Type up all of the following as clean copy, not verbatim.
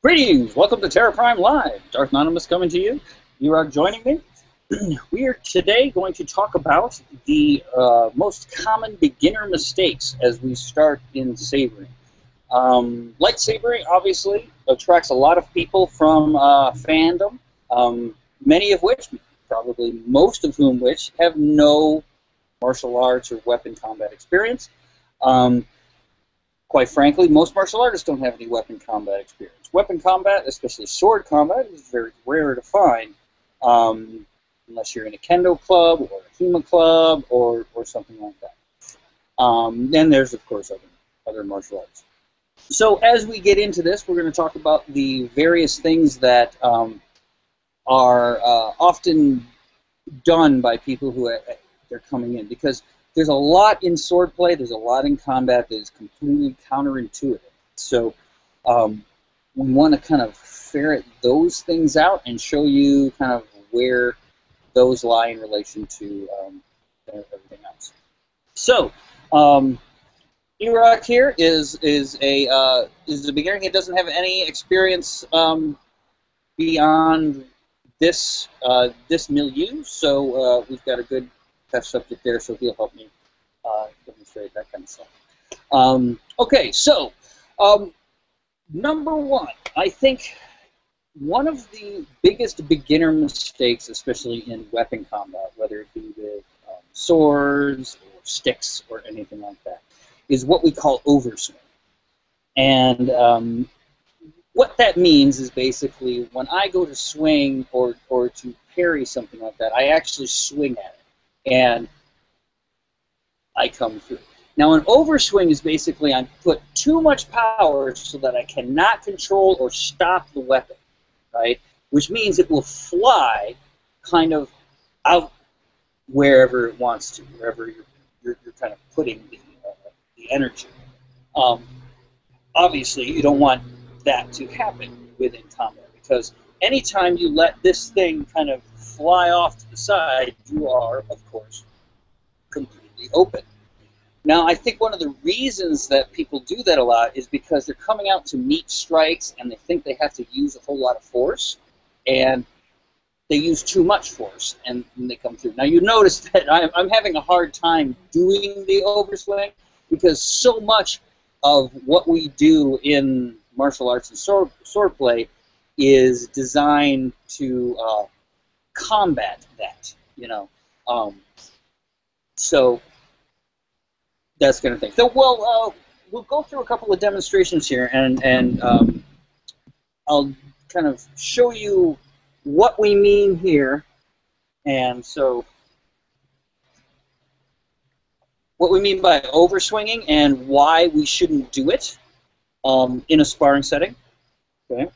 Greetings! Welcome to Terra Prime Live. Darth Anonymous coming to you. You are joining me. We are today going to talk about the most common beginner mistakes as we start in sabering. Lightsabering obviously attracts a lot of people from fandom, many of which, probably most of whom which, have no martial arts or weapon combat experience. Quite frankly, most martial artists don't have any weapon combat experience. Weapon combat, especially sword combat, is very rare to find, unless you're in a kendo club or a HEMA club or something like that. Then there's, of course, other martial arts. So as we get into this, we're going to talk about the various things that are often done by people who they're coming in, because there's a lot in swordplay, there's a lot in combat that is completely counterintuitive. So we want to kind of ferret those things out and show you kind of where those lie in relation to everything else. So Iraq here is a beginner. He doesn't have any experience beyond this milieu, so we've got a good test subject there, so he'll help me demonstrate that kind of stuff. Okay, so number one, I think one of the biggest beginner mistakes, especially in weapon combat, whether it be with swords or sticks or anything like that, is what we call overswing. And what that means is basically when I go to swing or to parry something like that, I actually swing at it and I come through. Now, an overswing is basically I put too much power so that I cannot control or stop the weapon, right? Which means it will fly kind of out wherever it wants to, wherever you're kind of putting the energy. Obviously, you don't want that to happen within combat, because anytime you let this thing kind of fly off to the side, you are, of course, completely open. Now, I think one of the reasons that people do that a lot is because they're coming out to meet strikes and they think they have to use a whole lot of force, and they use too much force and they come through. Now, you notice that I'm having a hard time doing the overswing because so much of what we do in martial arts and swordplay is designed to combat that, you know. So that's kind of thing. So we'll go through a couple of demonstrations here, and I'll kind of show you what we mean here, and so what we mean by overswinging and why we shouldn't do it in a sparring setting. Okay.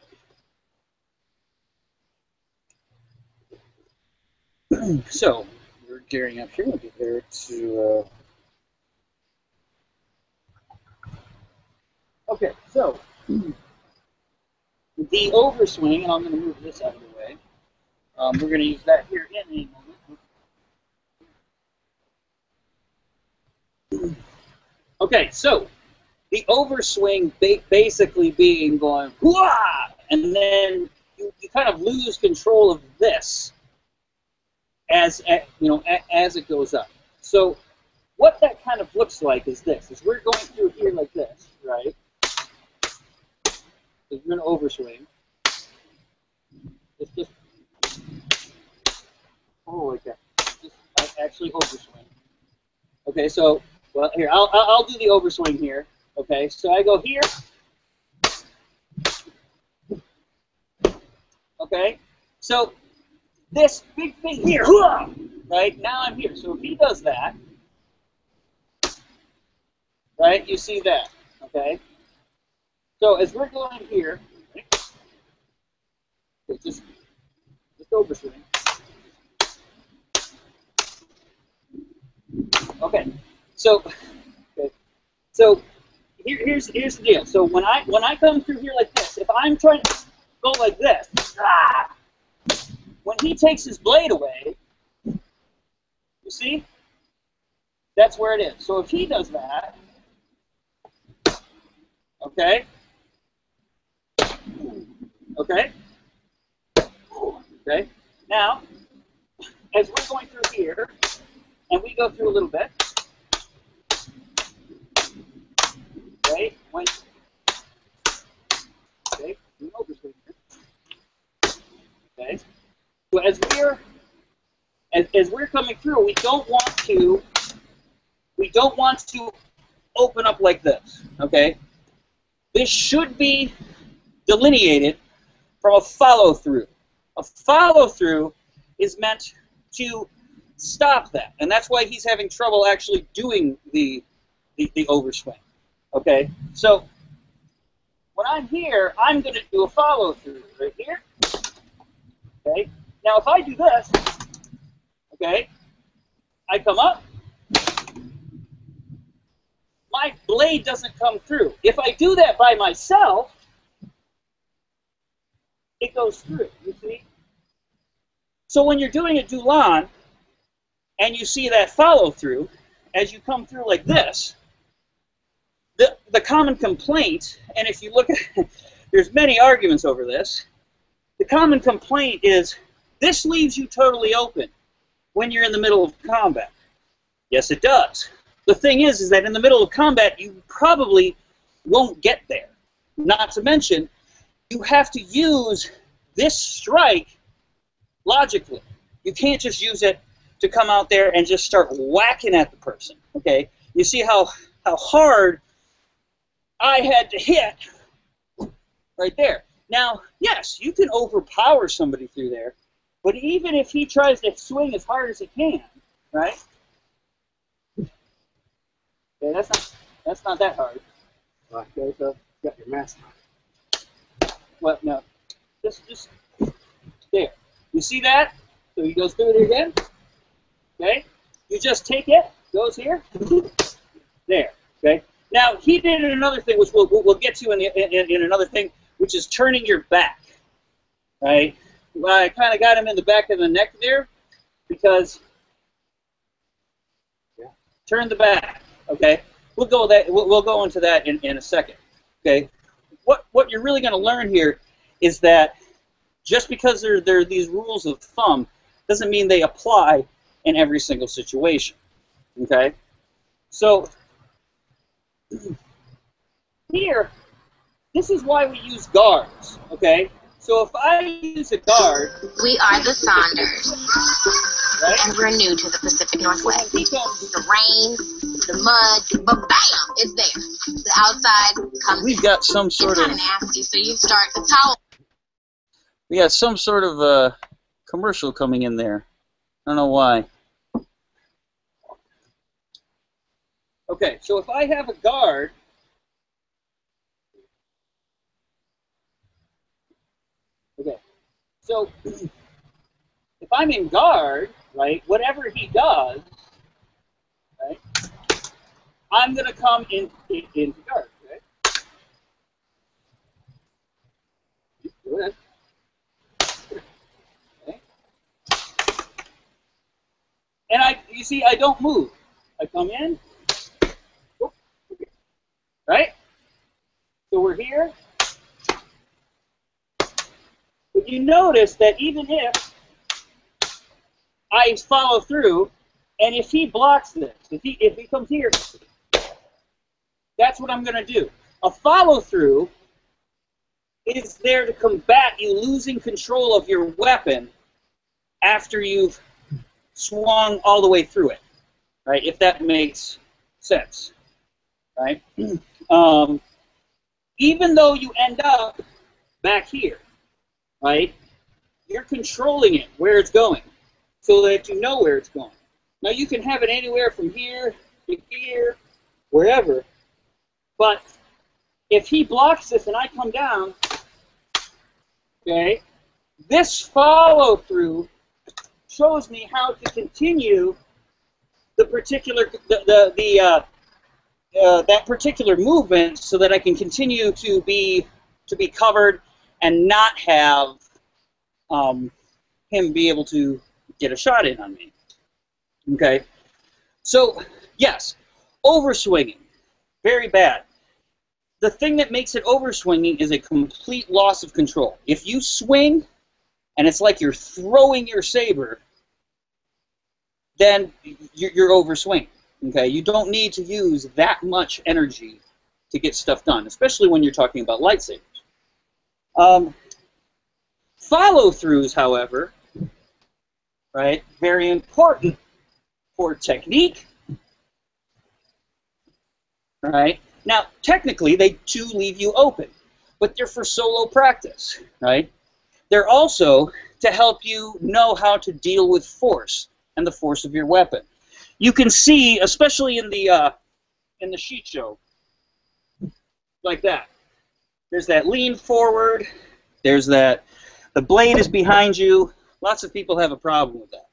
So we're gearing up here. We'll get there to. Okay, so the overswing, and I'm going to move this out of the way. We're going to use that here in a moment. Okay, so the overswing basically being going, whoa, and then you kind of lose control of this as it goes up. So what that kind of looks like is this: is we're going through here like this, right? So you're going to overswing. It's just like that. Just actually overswing. Okay, so well here I'll do the overswing here. Okay, so I go here. Okay, so this big thing here, right? Now I'm here. So if he does that, right? You see that, okay? So as we're going here, right, just overswing. Okay, so here's the deal. So when I come through here like this, if I'm trying to go like this, when he takes his blade away, you see, that's where it is. So if he does that, okay, Okay? Okay? Now, as we're going through here, and we go through a little bit, okay? Okay? Okay? So as we're coming through, we don't want to open up like this, okay? This should be delineated from a follow-through. A follow-through is meant to stop that, and that's why he's having trouble actually doing the overswing, okay? So when I'm here, I'm going to do a follow-through right here, okay? Now if I do this, okay, I come up, my blade doesn't come through. If I do that by myself, it goes through, you see? So when you're doing a Dulon, and you see that follow-through, as you come through like this, the common complaint, and if you look at, there's many arguments over this, the common complaint is, this leaves you totally open when you're in the middle of combat. Yes, it does. The thing is that in the middle of combat, you probably won't get there. Not to mention, you have to use this strike logically. You can't just use it to come out there and just start whacking at the person. Okay? You see how hard I had to hit right there. Now, yes, you can overpower somebody through there, but even if he tries to swing as hard as he can, right? Okay, that's not that hard. Okay, so you got your mask on. Well, no, just there. You see that? So he goes through it again. Okay, you just take it, goes here, there. Okay. Now he did another thing, which we'll get to in another thing, which is turning your back. Right. Well, I kind of got him in the back of the neck there, because turn the back. Okay. We'll go into that in a second. Okay. What you're really going to learn here is that just because there are these rules of thumb doesn't mean they apply in every single situation. Okay? So here, this is why we use guards. Okay? So if I use a guard, we are the Saunders, right? And we're new to the Pacific Northwest. The rain, the mud, but bam, it's there. The outside comes. We've got some sort of. It's kind of nasty, so you start the towel. We got some sort of commercial coming in there. I don't know why. Okay, so if I have a guard, okay, so if I'm in guard, right, whatever he does, right, I'm going to come into guard, right? Go ahead. Okay. And you see, I don't move. I come in, right? So we're here. But you notice that even if I follow through, and if he blocks this, if he comes here, that's what I'm going to do. A follow through is there to combat you losing control of your weapon after you've swung all the way through it, right? If that makes sense, right? Even though you end up back here, right? You're controlling it, where it's going, so that you know where it's going. Now you can have it anywhere from here to here, wherever, but if he blocks this and I come down, okay, this follow-through shows me how to continue the particular that particular movement, so that I can continue to be covered and not have him be able to get a shot in on me. Okay, so yes, overswinging, very bad. the thing that makes it overswinging is a complete loss of control. If you swing and it's like you're throwing your saber, then you're overswinging. Okay, you don't need to use that much energy to get stuff done, especially when you're talking about lightsabers. Follow-throughs, however, right, very important for technique. Right? Now, technically, they do leave you open, but they're for solo practice, right? They're also to help you know how to deal with force and the force of your weapon. You can see, especially in the sheet show, like that. There's that lean forward. There's that the blade is behind you. Lots of people have a problem with that.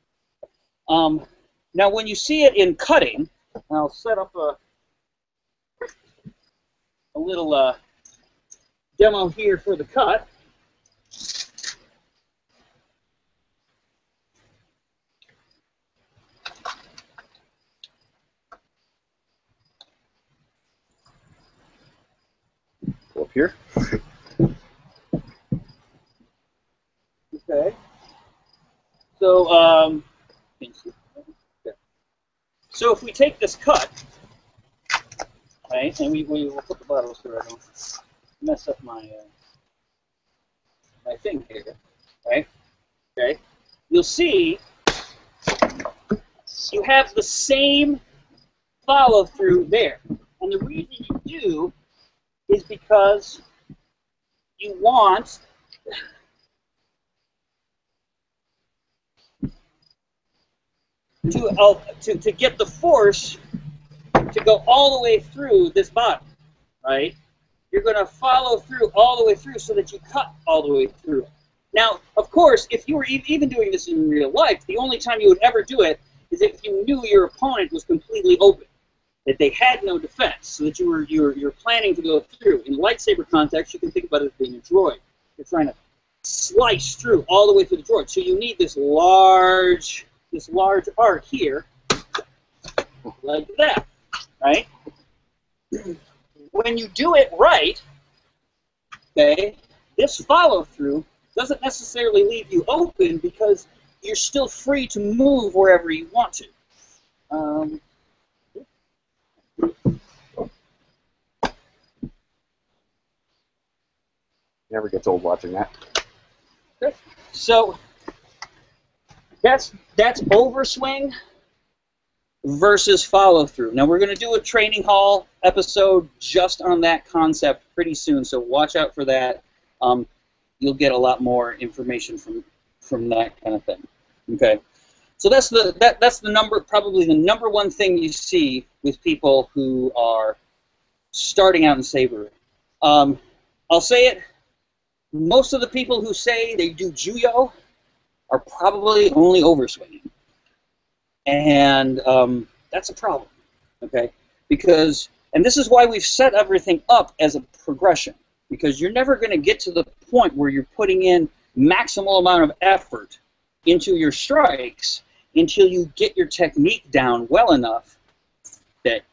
Now, when you see it in cutting, I'll set up a little demo here for the cut. Go up here. Okay. So, so if we take this cut, right, and we will put the bottles so I don't mess up my my thing here, right? Okay, you'll see you have the same follow through there, and the reason you do is because you want to get the force to go all the way through this bottom, right? You're going to follow through all the way through so that you cut all the way through. Now, of course, if you were even doing this in real life, the only time you would ever do it is if you knew your opponent was completely open, that they had no defense, so that you're planning to go through. In lightsaber context, you can think about it as being a droid. You're trying to slice through all the way through the droid. So you need this large arc here, like that, right? When you do it right, okay, this follow-through doesn't necessarily leave you open because you're still free to move wherever you want to. Never gets old watching that. Okay. So that's overswing versus follow-through. Now we're going to do a training hall episode just on that concept pretty soon, so watch out for that. You'll get a lot more information from that kind of thing. Okay, so that's probably the number one thing you see with people who are starting out in sabering. I'll say it. Most of the people who say they do juyo are probably only overswinging. And that's a problem, okay? Because, and this is why we've set everything up as a progression, because you're never going to get to the point where you're putting in maximal amount of effort into your strikes until you get your technique down well enough that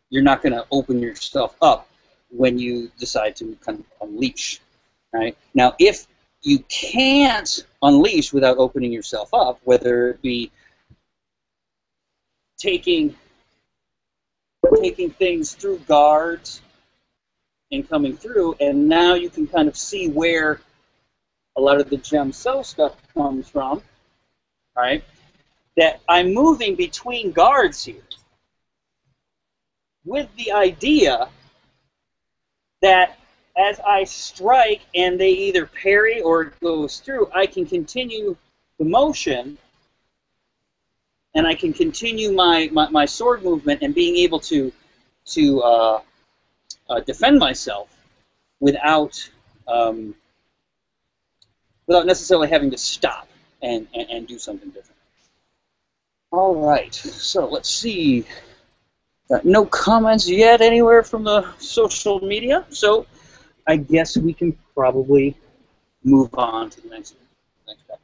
you're not going to open yourself up when you decide to kind of unleash, right? Now, if you can't unleash without opening yourself up, whether it be taking things through guards and coming through, and now you can kind of see where a lot of the gem sew stuff comes from, right? That I'm moving between guards here with the idea that as I strike and they either parry or it goes through, I can continue the motion and I can continue my sword movement and being able to defend myself without necessarily having to stop and do something different. All right, so let's see. Got no comments yet anywhere from the social media, so I guess we can probably move on to the next step.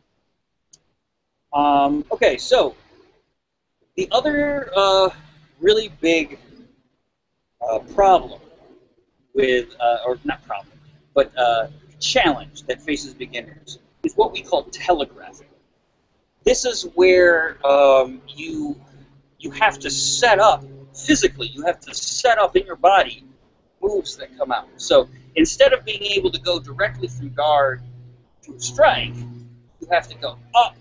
Okay, so the other really big problem with, or not problem, but challenge that faces beginners is what we call telegraphing. This is where you have to set up physically. You have to set up in your body moves that come out. So instead of being able to go directly from guard to strike, you have to go up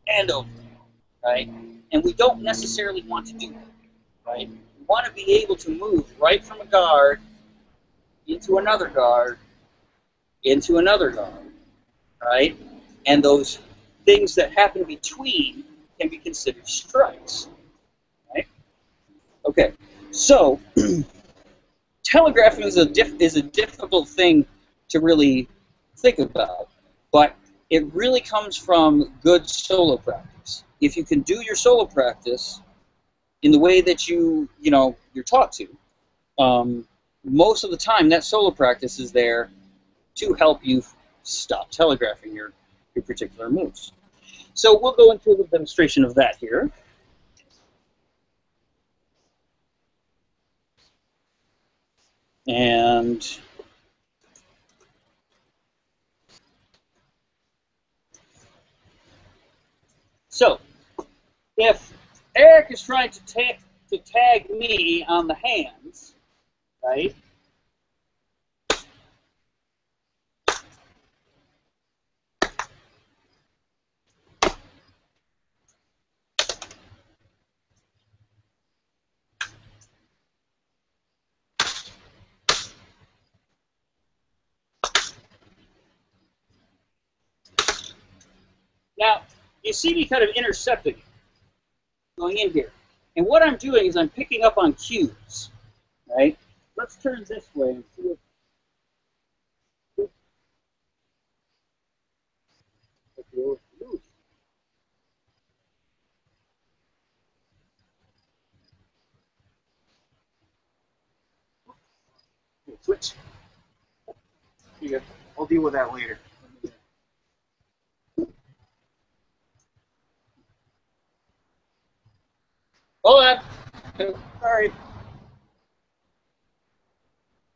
and over, right? And we don't necessarily want to do that, right? We want to be able to move right from a guard into another guard, into another guard, right? And those things that happen between can be considered strikes, right? Okay, so telegraphing is a difficult thing to really think about, but it really comes from good solo practice. If you can do your solo practice in the way that you're taught to, most of the time that solo practice is there to help you stop telegraphing your particular moves. So we'll go into a demonstration of that here. And so, if Eric is trying to tag me on the hands, right? Now, you see me kind of intercepting, going in here. And what I'm doing is I'm picking up on cues, right? Let's turn this way and see if you'll lose. Switch. Yeah, I'll deal with that later. Hold on. Sorry.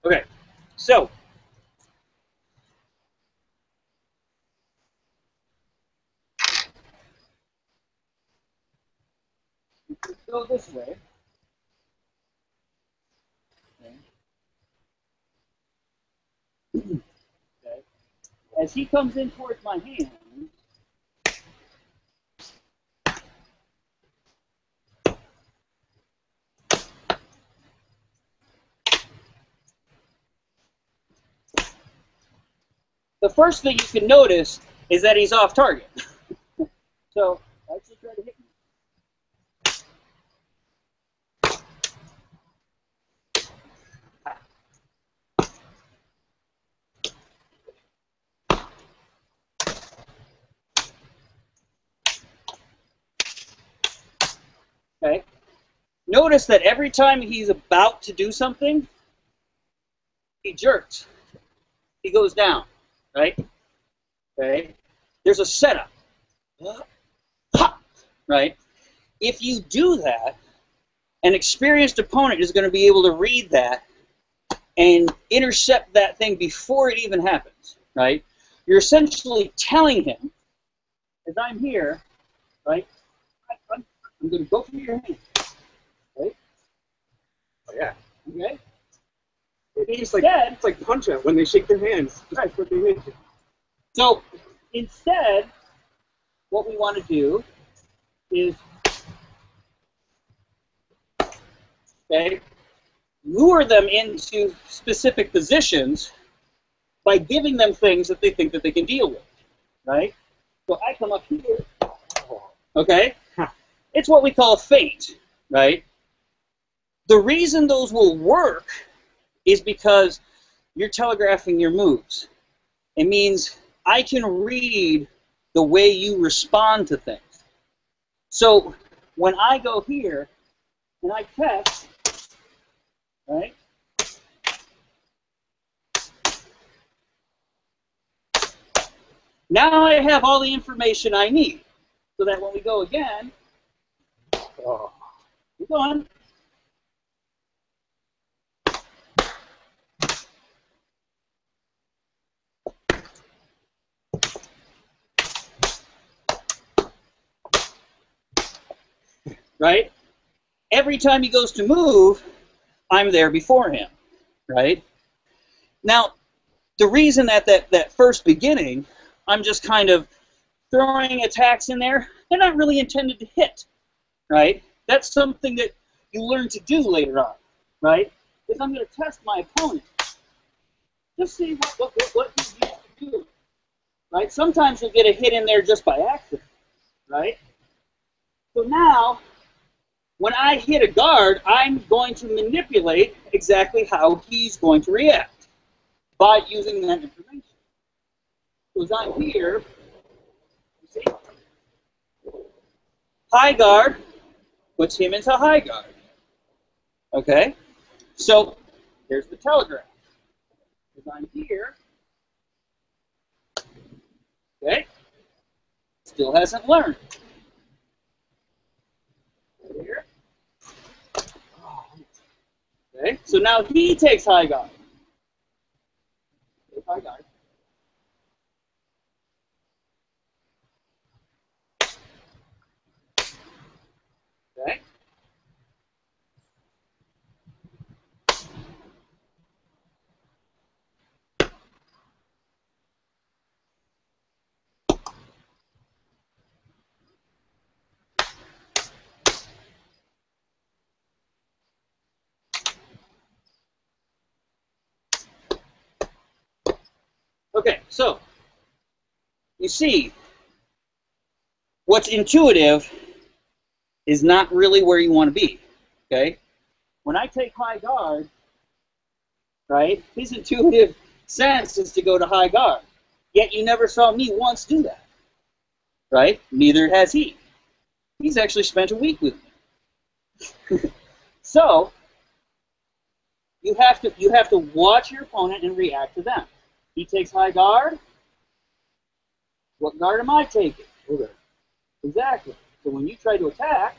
Okay, so go this way. Okay. As he comes in towards my hand, the first thing you can notice is that he's off target. So actually try to hit me. Okay. Notice that every time he's about to do something, he jerks. He goes down, right? Okay. There's a setup, right? If you do that, an experienced opponent is going to be able to read that and intercept that thing before it even happens, right? You're essentially telling him, as I'm here, right? I'm going to go for your hand, right? Oh, yeah. Okay. It's like punch out when they shake their hands. That's what they make. So instead, what we want to do is, okay, lure them into specific positions by giving them things that they think that they can deal with, right? So I come up here, okay? It's what we call a feint, right? The reason those will work is because you're telegraphing your moves. It means I can read the way you respond to things. So when I go here and I catch, right? Now I have all the information I need, so that when we go again, keep going. right? Every time he goes to move, I'm there before him, right? Now, the reason that first beginning, I'm just kind of throwing attacks in there, they're not really intended to hit, right? That's something that you learn to do later on, right? Is I'm going to test my opponent. Just see what he's used to do, right? Sometimes you'll get a hit in there just by accident, right? So now, when I hit a guard, I'm going to manipulate exactly how he's going to react by using that information. So as I'm here, you see, high guard puts him into high guard. Okay? So here's the telegraph. As I'm here, okay, still hasn't learned. Here. Okay, so now he takes high guard. Take high guard. Okay. Okay, so you see, what's intuitive is not really where you want to be. Okay? When I take high guard, right, his intuitive sense is to go to high guard. Yet you never saw me once do that. Right? Neither has he. He's actually spent a week with me. So you have to watch your opponent and react to them. He takes high guard. What guard am I taking? Okay. Exactly. So when you try to attack,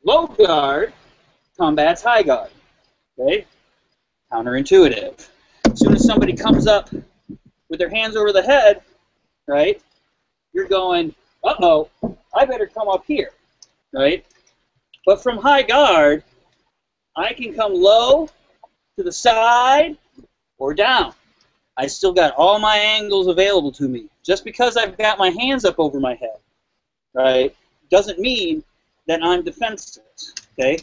low guard combats high guard. Okay? Counterintuitive. As soon as somebody comes up with their hands over the head, right, you're going, uh-oh, I better come up here, right? But from high guard, I can come low, to the side, or down. I still got all my angles available to me. Just because I've got my hands up over my head, right, doesn't mean that I'm defenseless, okay?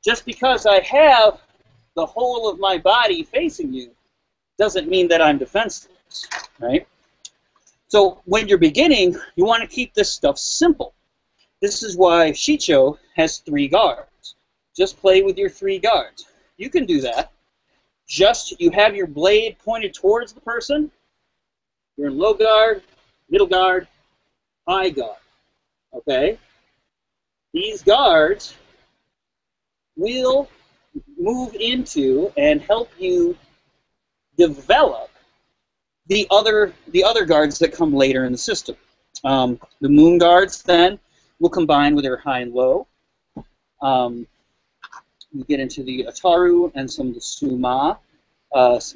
Just because I have the whole of my body facing you doesn't mean that I'm defenseless, right? So when you're beginning, you want to keep this stuff simple. This is why Shicho has 3 guards. Just play with your 3 guards. You can do that. Just you have your blade pointed towards the person. You're in low guard, middle guard, high guard. Okay? These guards will move into and help you develop the other guards that come later in the system. The moon guards then will combine with their high and low. You get into the Ataru and some of the Suma.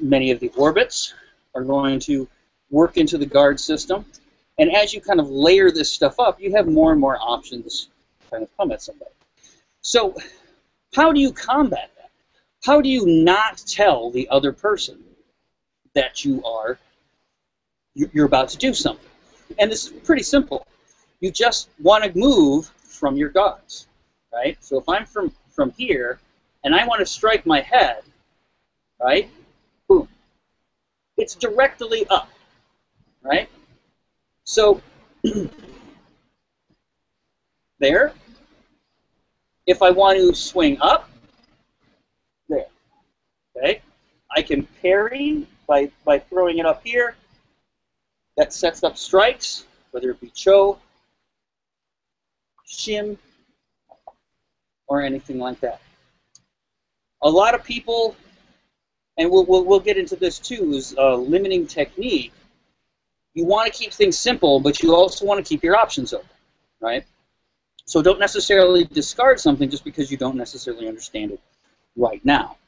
Many of the orbits are going to work into the guard system. And as you kind of layer this stuff up, you have more and more options to kind of come at somebody. So how do you combat that? How do you not tell the other person that you're about to do something? And this is pretty simple. You just want to move from your guards, right? So if I'm from here, and I want to strike my head, right? Boom. It's directly up, right? So there. If I want to swing up, there. Okay? I can parry by throwing it up here. That sets up strikes, whether it be Cho, Shim, or anything like that. A lot of people, and we'll get into this too, is limiting technique. You want to keep things simple, but you also want to keep your options open, right? So don't necessarily discard something just because you don't necessarily understand it right now.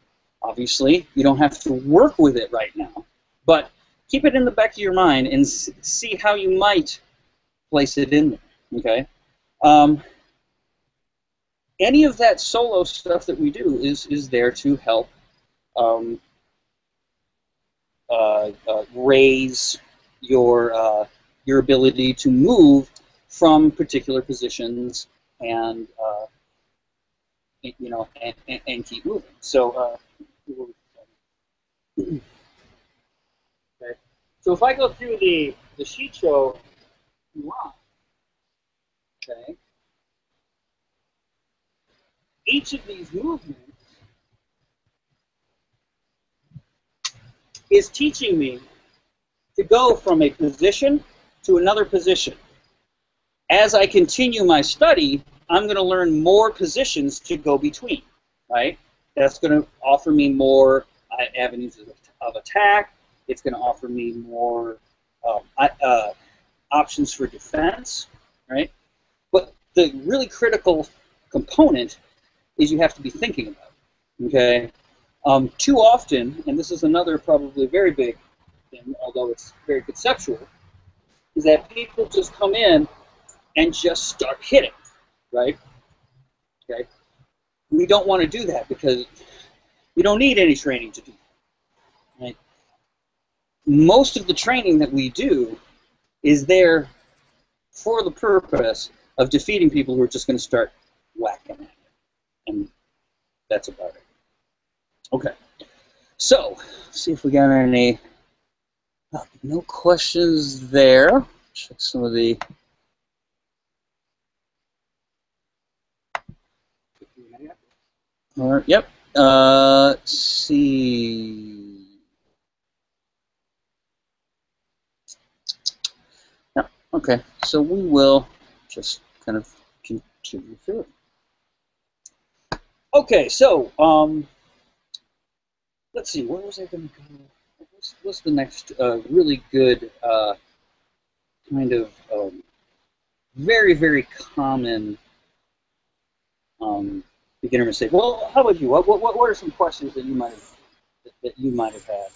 Obviously, you don't have to work with it right now, but keep it in the back of your mind and see how you might place it in there. Okay. Any of that solo stuff that we do is there to help raise your ability to move from particular positions and you know and keep moving. So okay. So if I go through the sheet show line, okay, each of these movements is teaching me to go from a position to another position. As I continue my study, I'm going to learn more positions to go between, right? That's going to offer me more avenues of attack. It's going to offer me more options for defense, right? But the really critical component is you have to be thinking about it, okay? Too often, and this is another probably very big thing, although it's very conceptual, is that people just come in and just start hitting, right? Okay. We don't want to do that because we don't need any training to do that, right? Most of the training that we do is there for the purpose of defeating people who are just going to start whacking at you, and that's about it. Okay. So, let's see if we got any. No questions there. Check some of the. All right, yep. Let's see. Yeah, okay. So we will just kind of continue through it. Okay, so let's see. Where was I going to go? What's the next really good kind of very, very common beginner mistake? Well, how about you? What are some questions that you might have had?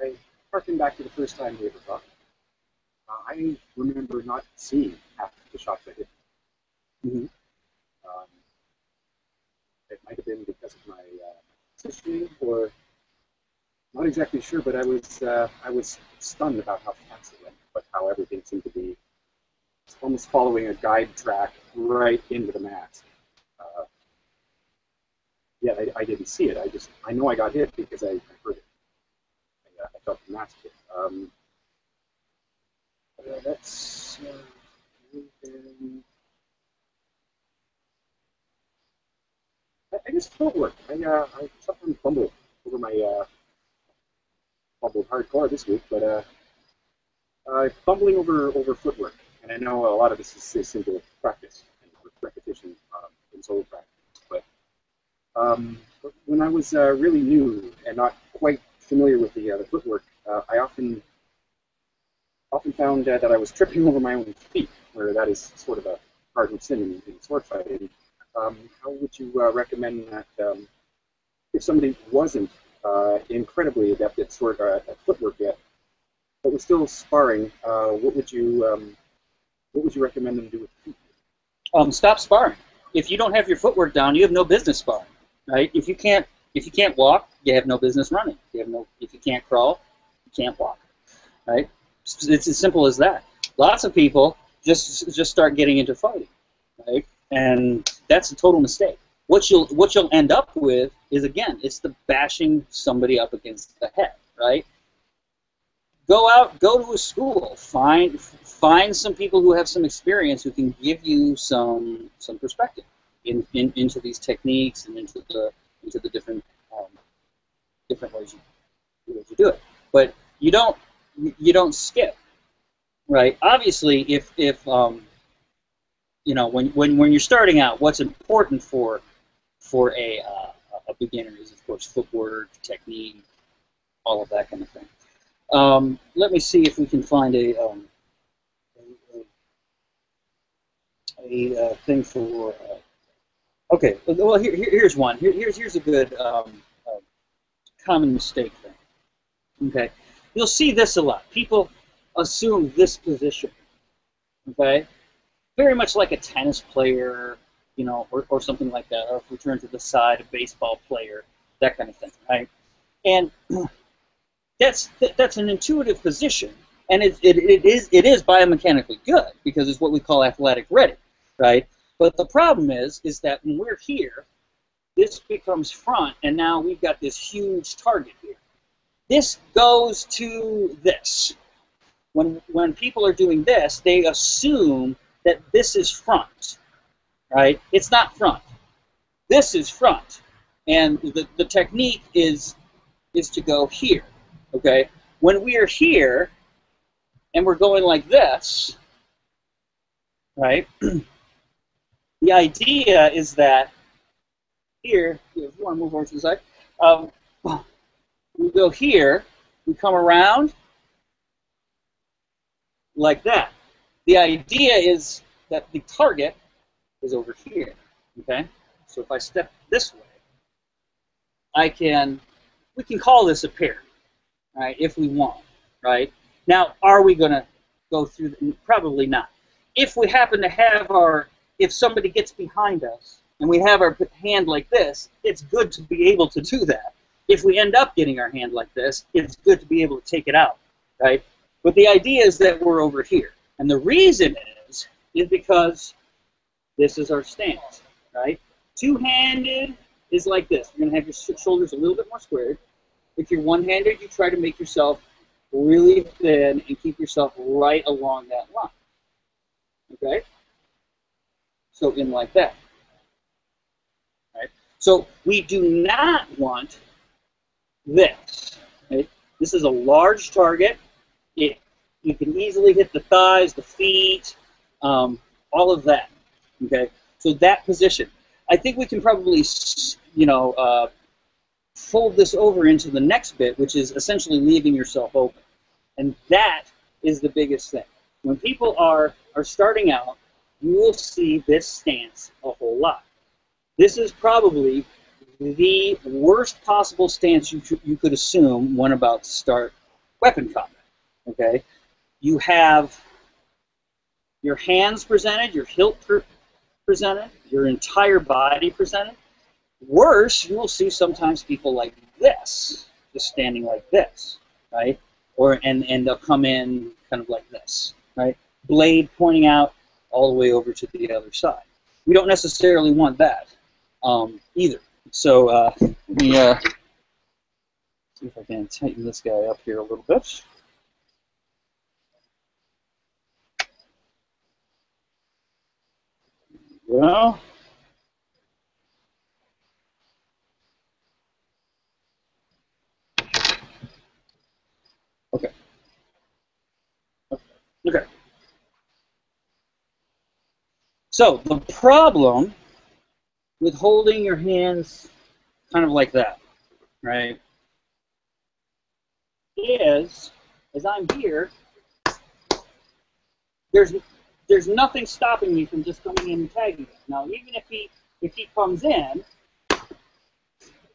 I harken back to the first time we ever talked. I remember not seeing half the shots I did. Mm-hmm. It might have been because of my positioning, or not exactly sure. But I was stunned about how fast it went, but how everything seemed to be almost following a guide track right into the mat. Yeah, I didn't see it. I know I got hit because I heard it. I felt the mat hit. That's I guess footwork. I sometimes fumble over my fumbled hardcore this week, but fumbling over footwork, and I know a lot of this is simple practice and repetition in solo practice. But when I was really new and not quite familiar with the footwork, I often found that I was tripping over my own feet, where that is sort of a cardinal sin in sword fighting. How would you recommend that if somebody wasn't incredibly adept at footwork yet, but was still sparring, what would you recommend them do with feet? Stop sparring. If you don't have your footwork down, you have no business sparring, right? If you can't walk, you have no business running. If you can't crawl, you can't walk, right? It's as simple as that. Lots of people just start getting into fighting, right? And that's a total mistake. What you'll end up with is, again, it's the bashing somebody up against the head, right? Go to a school, find some people who have some experience who can give you some perspective into these techniques and into the different ways you do it. But you don't skip, right? Obviously, if you know, when you're starting out, what's important for a beginner is, of course, footwork, technique, all of that kind of thing. Let me see if we can find a thing for. Okay, well here's one. Here's a good common mistake thing. Okay, you'll see this a lot. People assume this position. Okay, very much like a tennis player, you know, or something like that. Or if we turn to the side, a baseball player, that kind of thing, right? And that's an intuitive position, and it is biomechanically good because it's what we call athletic ready, right? But the problem is that when we're here, this becomes front, and now we've got this huge target here. This goes to this. When people are doing this, they assume that this is front, right? It's not front. This is front, and the technique is to go here, okay? When we are here, and we're going like this, right? The idea is that here, if you want to move over to the side, we go here, we come around like that. The idea is that the target is over here, okay? So if I step this way, we can call this a parry, right, if we want, right? Now, are we going to go through? Probably not. If we happen to have if somebody gets behind us and we have our hand like this, it's good to be able to do that. If we end up getting our hand like this, it's good to be able to take it out, right? But the idea is that we're over here. And the reason is because this is our stance, right? Two-handed is like this. You're going to have your shoulders a little bit more squared. If you're one-handed, you try to make yourself really thin and keep yourself right along that line. Okay? So in like that. Right? So we do not want this. Right? This is a large target. You can easily hit the thighs, the feet, all of that. Okay? So that position. I think we can probably, fold this over into the next bit, which is essentially leaving yourself open. And that is the biggest thing. When people are starting out, you will see this stance a whole lot. This is probably the worst possible stance you could assume when about to start weapon combat. Okay? You have your hands presented, your hilt presented, your entire body presented. Worse, you will see sometimes people like this, just standing like this, right? And they'll come in kind of like this, right? Blade pointing out all the way over to the other side. We don't necessarily want that either. So let me see if I can tighten this guy up here a little bit. Well. Okay. So the problem with holding your hands kind of like that, right, is as I'm here, there's nothing stopping me from just coming in and tagging him. Now, even if he comes in,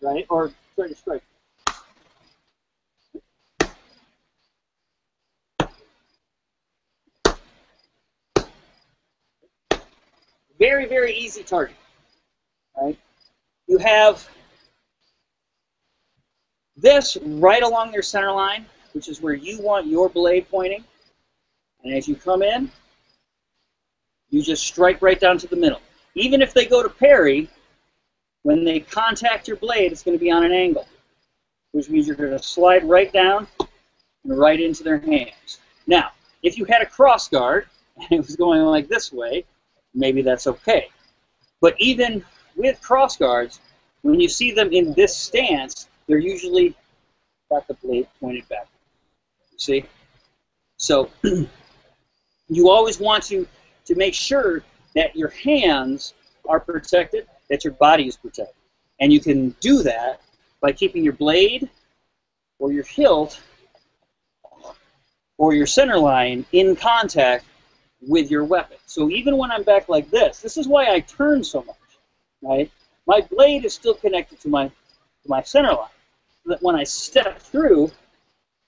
right, or try to strike. Very, very easy target, right? You have this right along your center line, which is where you want your blade pointing. And as you come in, you just strike right down to the middle. Even if they go to parry, when they contact your blade, it's going to be on an angle, which means you're going to slide right down and right into their hands. Now, if you had a cross guard and it was going like this way, maybe that's okay. But even with cross guards, when you see them in this stance, they're usually got the blade pointed back. You see? So you always want to make sure that your hands are protected, that your body is protected. And you can do that by keeping your blade or your hilt or your center line in contact with your weapon. So even when I'm back like this is why I turn so much, right? My blade is still connected to my center line, so that when I step through,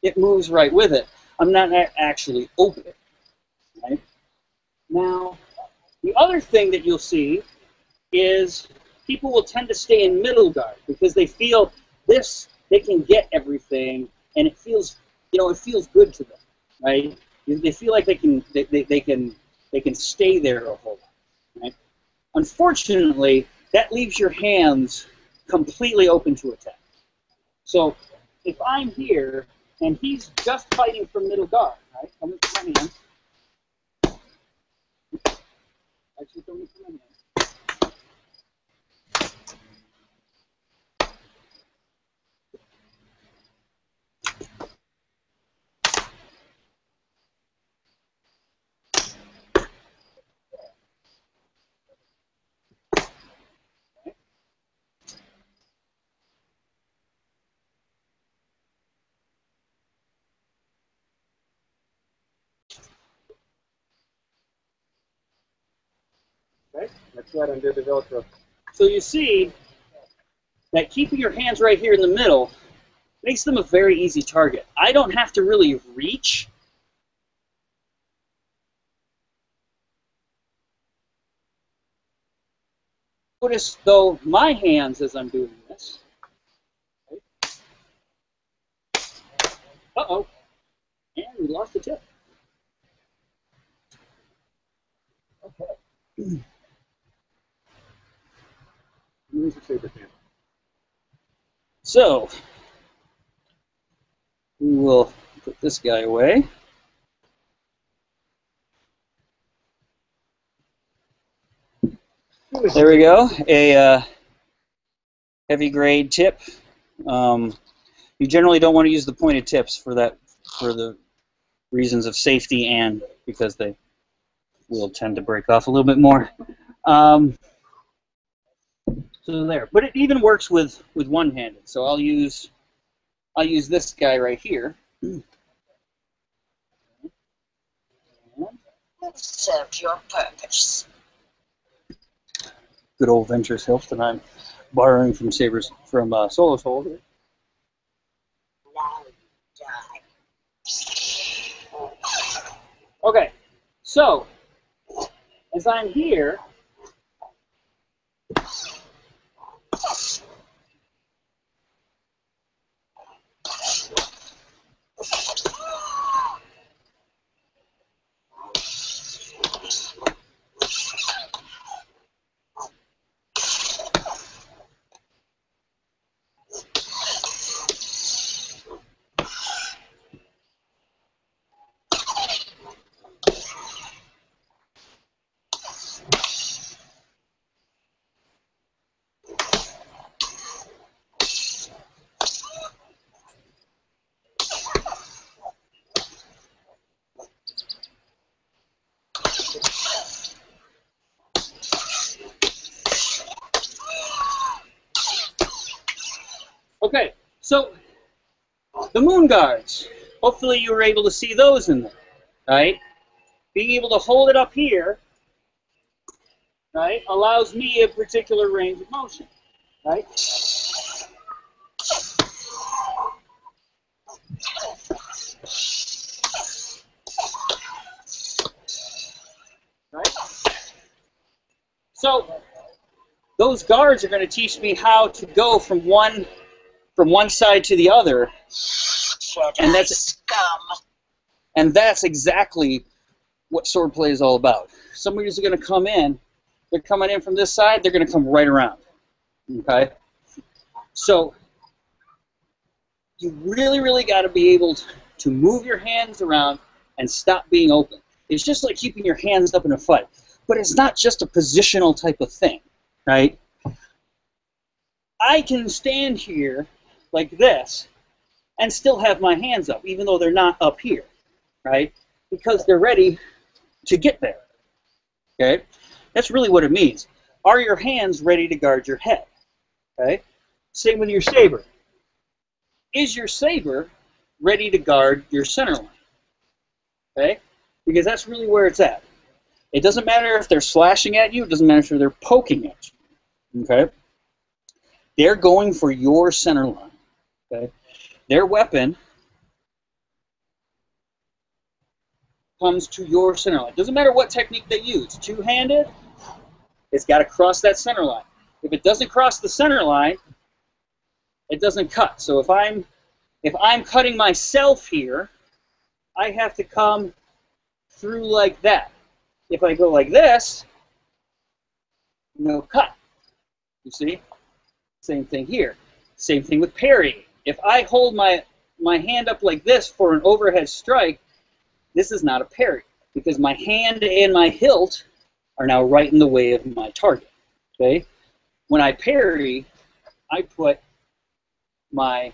it moves right with it. I'm not actually open, right? Now, the other thing that you'll see is people will tend to stay in middle guard because they feel they can get everything, and it feels, it feels good to them, right? They feel like they can stay there a whole lot, right? Unfortunately, that leaves your hands completely open to attack. So if I'm here and he's just fighting from middle guard, right? Coming from my hand. Actually, coming from my hand. Okay, that's right under the Velcro. So you see that keeping your hands right here in the middle makes them a very easy target. I don't have to really reach. Notice, though, my hands as I'm doing this. Uh-oh. And we lost the tip. Okay. Use your saber hand. So, we will put this guy away. There we go. A heavy grade tip. You generally don't want to use the pointed tips for the reasons of safety and because they will tend to break off a little bit more. So there, but it even works with one-handed. So I'll use this guy right here. Served your purpose. Good old Venture's Hilt that I'm borrowing from Solo Soul here. Now die. Okay, so as I'm here, okay, so the moon guards. Hopefully you were able to see those in there, right? Being able to hold it up here, right, allows me a particular range of motion, right? Right? So those guards are going to teach me how to go from one side to the other, and that's exactly what swordplay is all about. Somebody's going to come in. They're coming in from this side. They're going to come right around. Okay. So you really, really got to be able to move your hands around and stop being open. It's just like keeping your hands up in a fight, but it's not just a positional type of thing, right? I can stand here like this and still have my hands up, even though they're not up here, right? Because they're ready to get there, okay? That's really what it means. Are your hands ready to guard your head, okay? Same with your saber. Is your saber ready to guard your center line, okay? Because that's really where it's at. It doesn't matter if they're slashing at you. It doesn't matter if they're poking at you. Okay? They're going for your center line. Okay? Their weapon comes to your center line. It doesn't matter what technique they use. Two-handed, it's got to cross that center line. If it doesn't cross the center line, it doesn't cut. So if I'm cutting myself here, I have to come through like that. If I go like this, no cut. You see? Same thing here. Same thing with parrying. If I hold my hand up like this for an overhead strike, this is not a parry because my hand and my hilt are now right in the way of my target. Okay? When I parry, I put my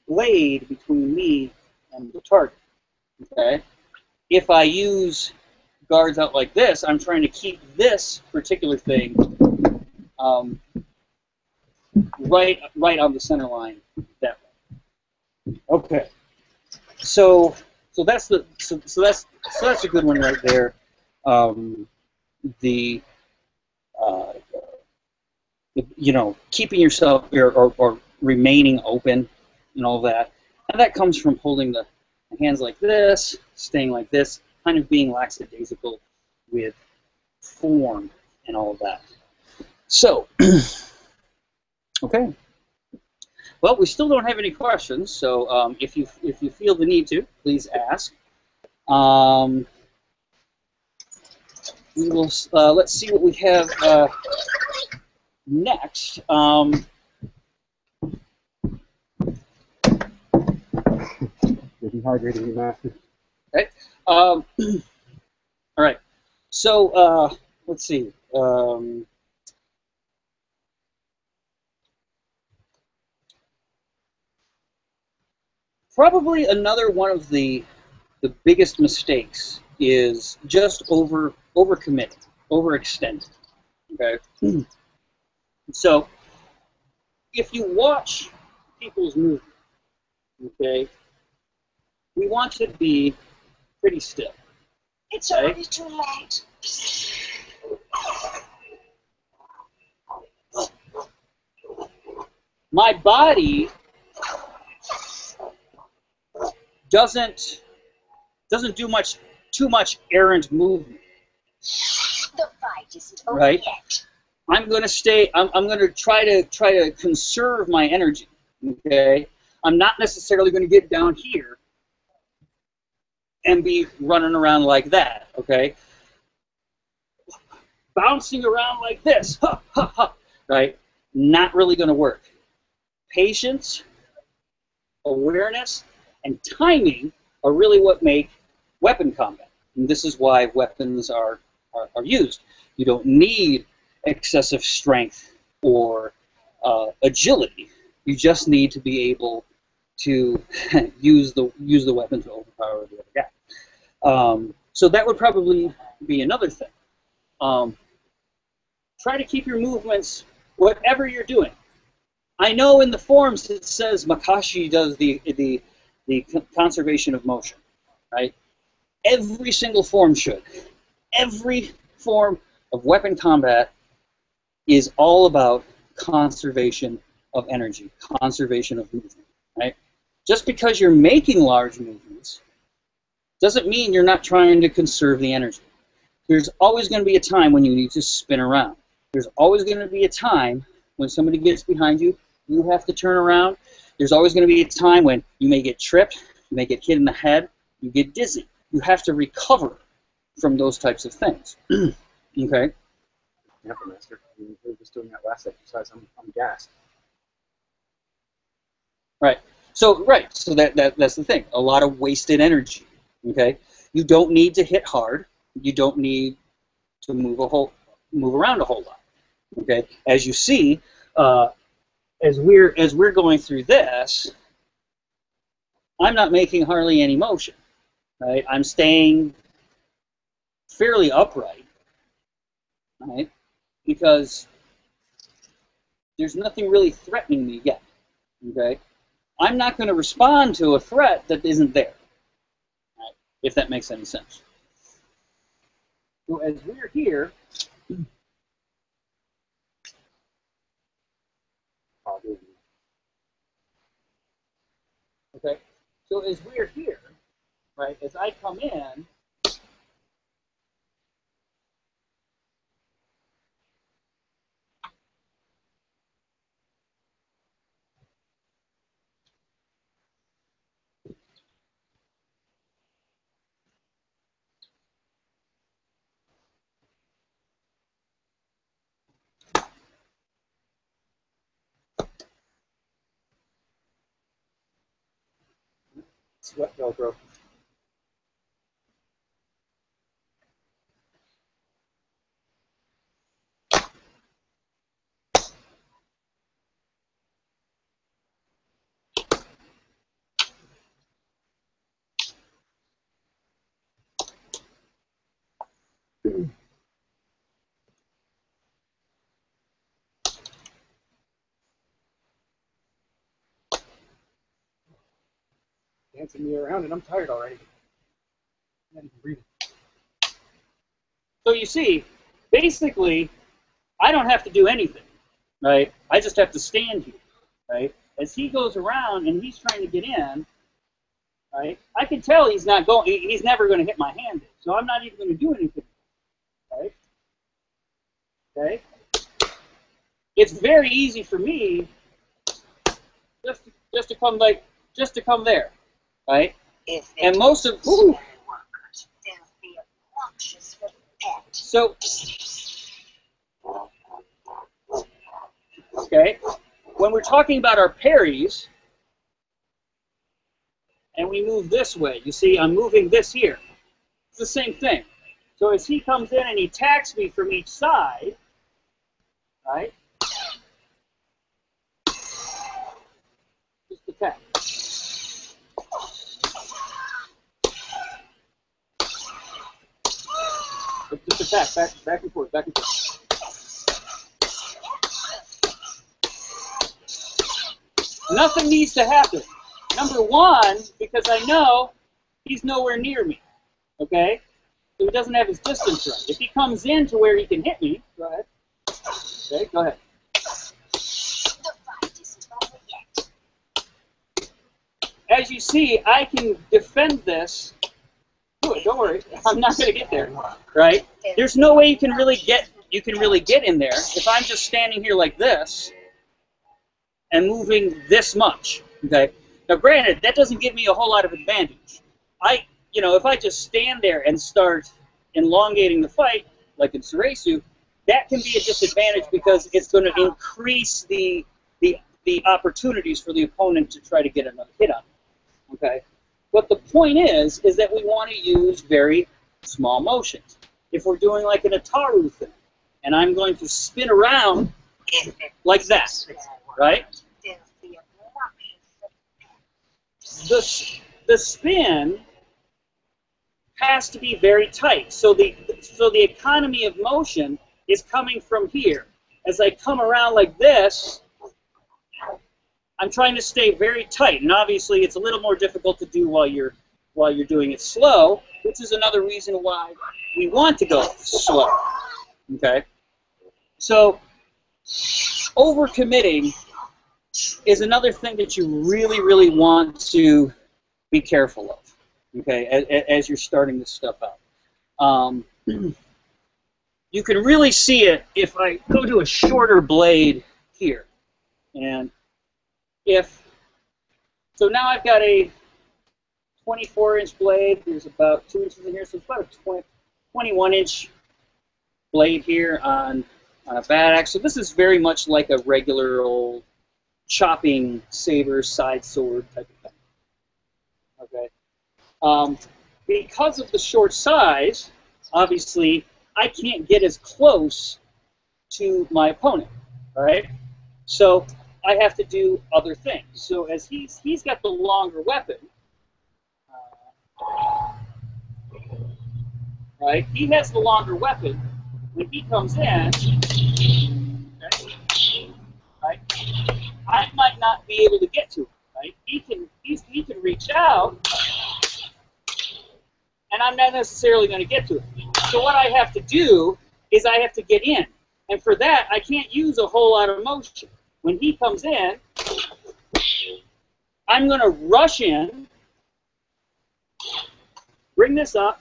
blade between me and the target. Okay? If I use guards out like this, I'm trying to keep this particular thing right on the center line that way. Okay. So that's a good one right there. Keeping yourself or remaining open and all that, and that comes from holding the hands like this, staying like this, kind of being lackadaisical with form and all of that. So, okay. Well, we still don't have any questions, so if you feel the need to, please ask. We will. Let's see what we have next. Dehydrating you, master. Okay. All right. So let's see. Probably another one of the biggest mistakes is just overcommitting, overextending. Okay. So if you watch people's movement, okay, we want to be pretty still. It's already too late. My body doesn't do too much errant movement. The fight isn't over Right? yet. I'm going to stay. I'm going to try to conserve my energy. Okay. I'm not necessarily going to get down here and be running around like that. Okay. Bouncing around like this, ha ha ha. Right? Not really going to work. Patience, awareness, and timing are really what make weapon combat. And this is why weapons are used. You don't need excessive strength or agility. You just need to be able to use the weapon to overpower the other guy. So that would probably be another thing. Try to keep your movements, whatever you're doing. I know in the forums it says Makashi does the conservation of motion, right? Every single form should. Every form of weapon combat is all about conservation of energy, conservation of movement, right? Just because you're making large movements doesn't mean you're not trying to conserve the energy. There's always going to be a time when you need to spin around. There's always going to be a time when somebody gets behind you, you have to turn around. There's always going to be a time when you may get tripped, you may get hit in the head, you get dizzy. You have to recover from those types of things. Okay? Yeah, master. We were just doing that last exercise. I'm gassed. Right. So that's the thing. A lot of wasted energy. Okay? You don't need to hit hard. You don't need to move around a whole lot. Okay? As you see, as we're going through this, I'm not making hardly any motion. Right? I'm staying fairly upright. Right? Because there's nothing really threatening me yet. Okay? I'm not going to respond to a threat that isn't there. Right? If that makes any sense. So as we're here, okay. So as we're here, right? As I come in, sweat Velcro. Dancing me around, and I'm tired already. I'm not even breathing. So you see, basically, I don't have to do anything, right? I just have to stand here, right? As he goes around and he's trying to get in, right? I can tell he's not going. He's never going to hit my hand, so I'm not even going to do anything, right? Okay. It's very easy for me just to come there, right? And most of so okay, when we're talking about our parries, and we move this way, you see, I'm moving this here. It's the same thing. So as he comes in and he attacks me from each side, right? Just attack. Just attack, back and forth, back and forth. Nothing needs to happen. Number one, because I know he's nowhere near me, okay? So he doesn't have his distance right. If he comes in to where he can hit me, go ahead. Okay, go ahead. As you see, I can defend this. Good, don't worry, I'm not going to get there, right? There's no way you can really get in there if I'm just standing here like this and moving this much, okay? Now, granted, that doesn't give me a whole lot of advantage. If I just stand there and start elongating the fight, like in Suresu, that can be a disadvantage because it's going to increase the opportunities for the opponent to try to get another hit on me, okay? But the point is that we want to use very small motions. If we're doing like an Ataru thing, and I'm going to spin around like that, right? The spin has to be very tight. So the economy of motion is coming from here. As I come around like this, I'm trying to stay very tight, and obviously it's a little more difficult to do while you're doing it slow, which is another reason why we want to go slow. Okay, so overcommitting is another thing that you really, really want to be careful of. Okay, as you're starting this stuff out, you can really see it if I go to a shorter blade here, and so now I've got a 24-inch blade. There's about 2 inches in here, so it's about a 21-inch blade here on a bad axe. So this is very much like a regular old chopping saber, side sword type of thing. Okay. Because of the short size, obviously, I can't get as close to my opponent. All right. So I have to do other things. So as he's got the longer weapon, right? He has the longer weapon. When he comes in, okay, right? I might not be able to get to him. Right? He can reach out, and I'm not necessarily going to get to him. So what I have to do is I have to get in. And for that, I can't use a whole lot of motion. When he comes in, I'm going to rush in, bring this up,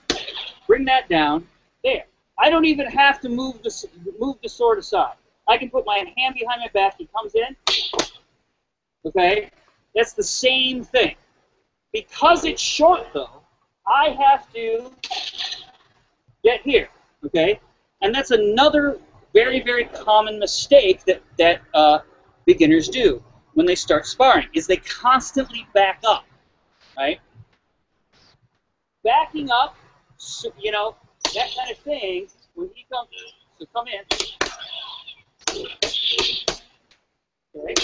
bring that down, there. I don't even have to move the sword aside. I can put my hand behind my back, he comes in, okay? That's the same thing. Because it's short, though, I have to get here, okay? And that's another very, very common mistake that beginners do when they start sparring, is they constantly back up, right? Backing up, so, you know, that kind of thing, when he comes, so come in. Okay.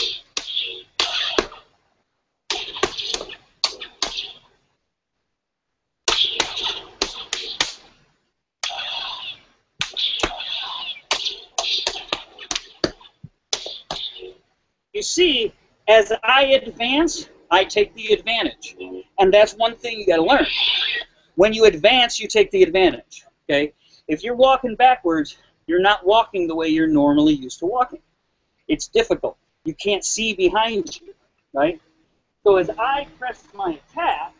You see, as I advance, I take the advantage. And that's one thing you got to learn. When you advance, you take the advantage. Okay? If you're walking backwards, you're not walking the way you're normally used to walking. It's difficult. You can't see behind you, right? So as I press my attack,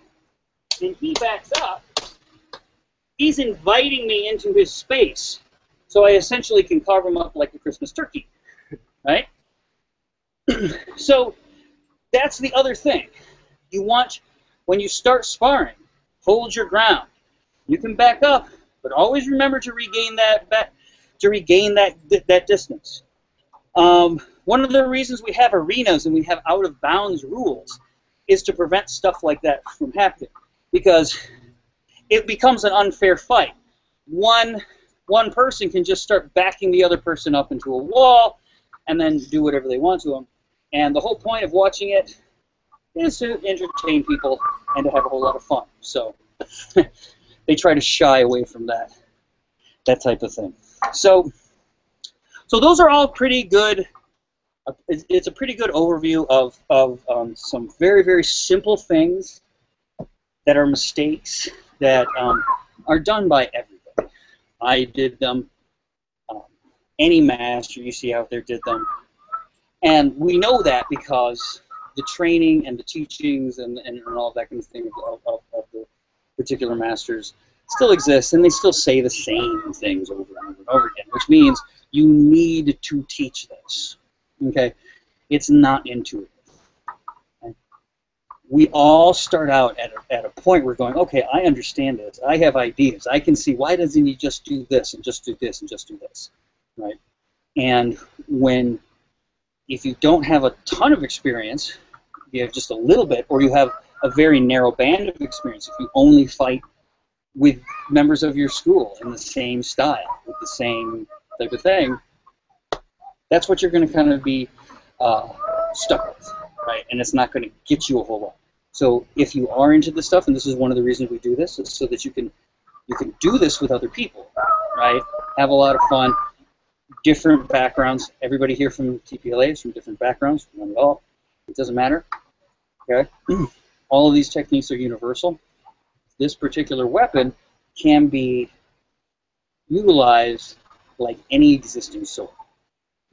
and he backs up, he's inviting me into his space. So I essentially can carve him up like a Christmas turkey, right? So that's the other thing. You want, when you start sparring, hold your ground. You can back up, but always remember to regain that distance. One of the reasons we have arenas and we have out-of-bounds rules is to prevent stuff like that from happening, because it becomes an unfair fight. One person can just start backing the other person up into a wall and then do whatever they want to them. And the whole point of watching it is to entertain people and to have a whole lot of fun. So they try to shy away from that type of thing. So those are all pretty good. It's a pretty good overview of some very, very simple things that are mistakes that are done by everybody. I did them. Any master you see out there did them. And we know that because the training and the teachings and all that kind of thing of the particular masters still exists, and they still say the same things over and over and over again, which means you need to teach this. Okay? It's not intuitive. Okay? We all start out at a point where we're going, okay, I understand this. I have ideas. I can see, why doesn't he just do this and just do this and just do this? Right? And if you don't have a ton of experience, you have just a little bit, or you have a very narrow band of experience, if you only fight with members of your school in the same style, with the same type of thing, that's what you're going to kind of be stuck with, right? And it's not going to get you a whole lot. So if you are into this stuff, and this is one of the reasons we do this, is so that you can do this with other people, right? Have a lot of fun. Different backgrounds. Everybody here from TPLA is from different backgrounds. None at all. It doesn't matter. Okay. All of these techniques are universal. This particular weapon can be utilized like any existing sword.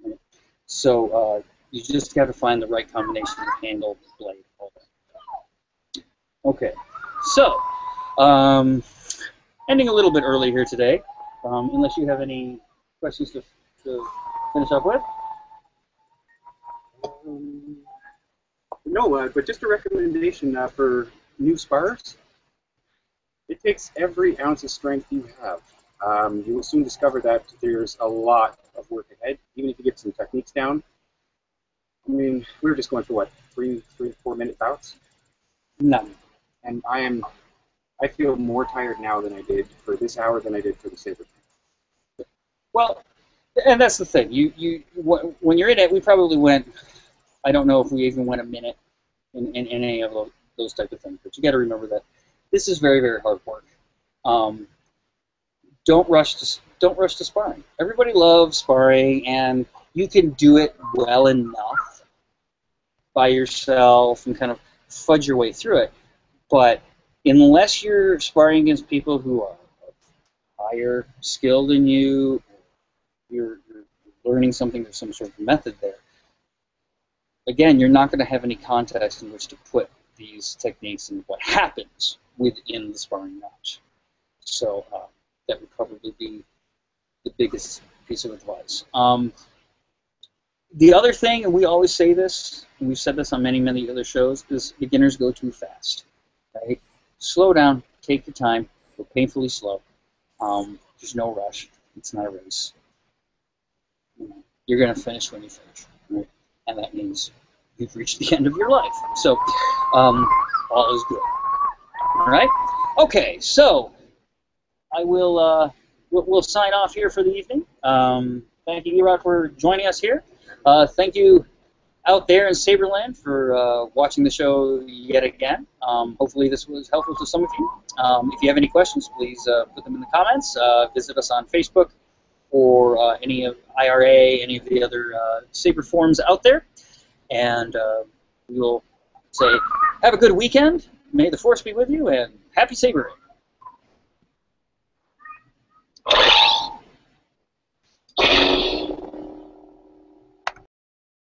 Right? So you just got to find the right combination of handle, blade, all that. Okay. So ending a little bit early here today, unless you have any questions to finish up with? No, but just a recommendation for new sparrers. It takes every ounce of strength you have. You will soon discover that there's a lot of work ahead, even if you get some techniques down. I mean, we were just going for what, 3 to 4 minute bouts? None. And I feel more tired now than I did for this hour than I did for the saber. Well, and that's the thing. When you're in it, we probably went, I don't know if we even went a minute in any of those type of things. But you got to remember that this is very, very hard work. Don't rush to sparring. Everybody loves sparring, and you can do it well enough by yourself and kind of fudge your way through it. But unless you're sparring against people who are higher skill than you, you're learning something, there's some sort of method there. Again, you're not going to have any context in which to put these techniques and what happens within the sparring match. So that would probably be the biggest piece of advice. The other thing, and we always say this, and we've said this on many, many other shows, is beginners go too fast. Right? Slow down, take your time, go painfully slow. There's no rush. It's not a race. You're going to finish when you finish. Right? And that means you've reached the end of your life. So all is good. All right? Okay, so I will we'll sign off here for the evening. Thank you, Erod, for joining us here. Thank you out there in Saberland for watching the show yet again. Hopefully this was helpful to some of you. If you have any questions, please put them in the comments. Visit us on Facebook or any of IRA, any of the other Saber forums out there. And we will say, have a good weekend. May the Force be with you, and happy sabering.